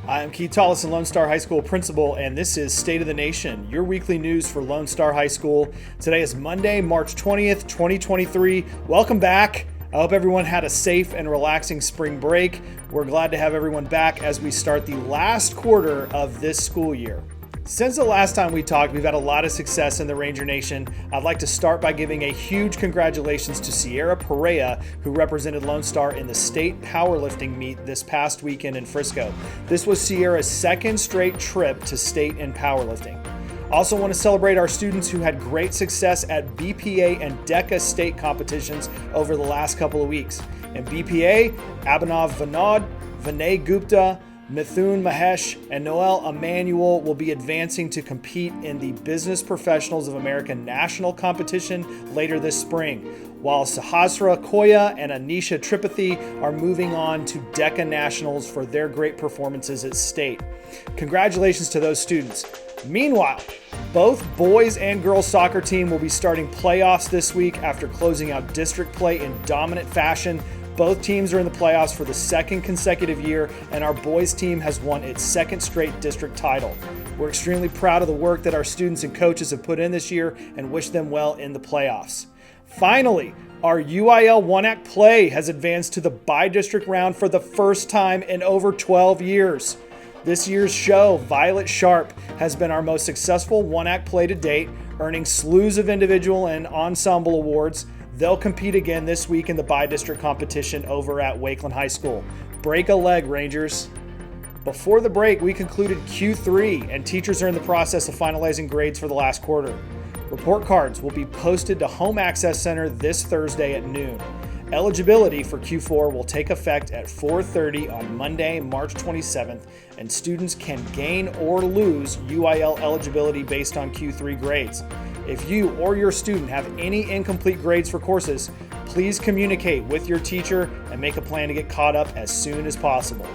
I'm Keith Tallison, Lone Star High School principal, and this is State of the Nation, your weekly news for Lone Star High School. Today is Monday, March 20th, 2023. Welcome back. I hope everyone had a safe and relaxing spring break. We're glad to have everyone back as we start the last quarter of this school year. Since the last time we talked, we've had a lot of success in the Ranger Nation. I'd like to start by giving a huge congratulations to Sierra Perea, who represented Lone Star in the state powerlifting meet this past weekend in Frisco. This was Sierra's second straight trip to state in powerlifting. Also want to celebrate our students who had great success at BPA and DECA state competitions over the last couple of weeks. In BPA, Abhinav Vinod, Vinay Gupta, Mithun Mahesh, and Noel Emmanuel will be advancing to compete in the Business Professionals of America National Competition later this spring, while Sahasra Koya and Anisha Tripathi are moving on to DECA Nationals for their great performances at state. Congratulations to those students. Meanwhile, both boys and girls soccer team will be starting playoffs this week after closing out district play in dominant fashion. Both teams are in the playoffs for the second consecutive year, and our boys team has won its second straight district title. We're extremely proud of the work that our students and coaches have put in this year and wish them well in the playoffs. Finally, our UIL 1-Act play has advanced to the bi-district round for the first time in over 12 years. This year's show, Violet Sharp, has been our most successful 1-Act play to date, earning slews of individual and ensemble awards. They'll compete again this week in the bi-district competition over at Wakeland High School. Break a leg, Rangers. Before the break, we concluded Q3, and teachers are in the process of finalizing grades for the last quarter. Report cards will be posted to Home Access Center this Thursday at noon. Eligibility for Q4 will take effect at 4:30 on Monday, March 27th, and students can gain or lose UIL eligibility based on Q3 grades. If you or your student have any incomplete grades for courses, please communicate with your teacher and make a plan to get caught up as soon as possible.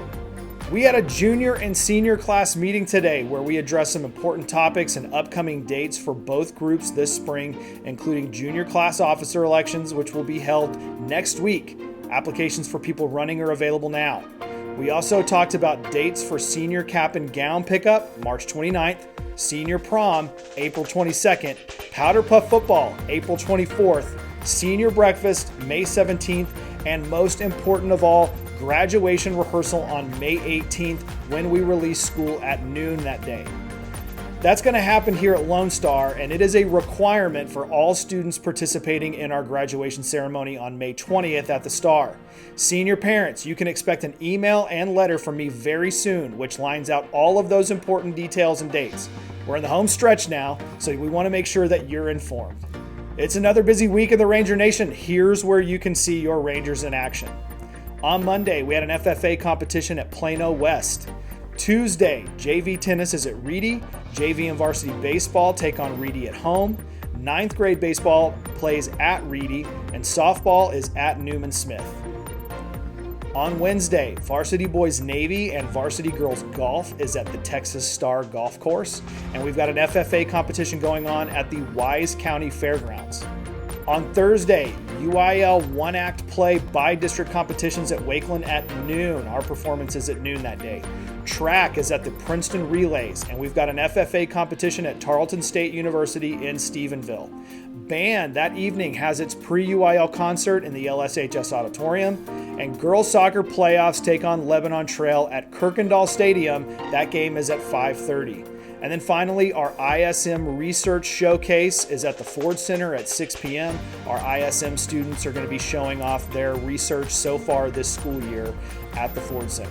We had a junior and senior class meeting today where we addressed some important topics and upcoming dates for both groups this spring, including junior class officer elections, which will be held next week. Applications for people running are available now. We also talked about dates for senior cap and gown pickup, March 29th, senior prom, April 22nd, powder puff football, April 24th, senior breakfast, May 17th, and most important of all, graduation rehearsal on May 18th when we release school at noon that day. That's going to happen here at Lone Star, and it is a requirement for all students participating in our graduation ceremony on May 20th at the Star. Senior parents, you can expect an email and letter from me very soon, which lines out all of those important details and dates. We're in the home stretch now, so we want to make sure that you're informed. It's another busy week in the Ranger Nation. Here's where you can see your Rangers in action. On Monday, we had an FFA competition at Plano West. Tuesday, JV tennis is at Reedy. JV and varsity baseball take on Reedy at home. 9th grade baseball plays at Reedy, and softball is at Newman Smith. On Wednesday, varsity boys Navy and varsity girls golf is at the Texas Star Golf Course, and we've got an FFA competition going on at the Wise County Fairgrounds. On Thursday, UIL 1-Act play bi-district competitions at Wakeland at noon. Our performance is at noon that day. Track is at the Princeton Relays, and we've got an FFA competition at Tarleton State University in Stephenville. Band that evening has its pre-UIL concert in the LSHS Auditorium, and girls soccer playoffs take on Lebanon Trail at Kirkendall Stadium. That game is at 5:30. And then finally, our ISM Research Showcase is at the Ford Center at 6 p.m. Our ISM students are going to be showing off their research so far this school year at the Ford Center.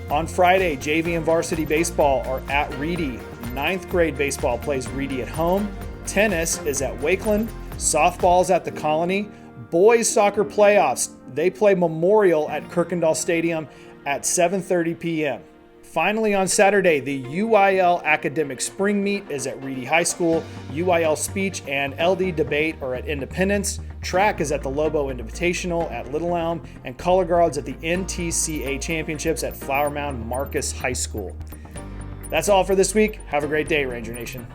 On Friday, JV and varsity baseball are at Reedy. 9th grade baseball plays Reedy at home. Tennis is at Wakeland. Softball's at the Colony. Boys soccer playoffs, they play Memorial at Kirkendall Stadium at 7:30 p.m. Finally, on Saturday, the UIL Academic Spring Meet is at Reedy High School. UIL Speech and LD Debate are at Independence. Track is at the Lobo Invitational at Little Elm, and Color Guards at the NTCA Championships at Flower Mound Marcus High School. That's all for this week. Have a great day, Ranger Nation.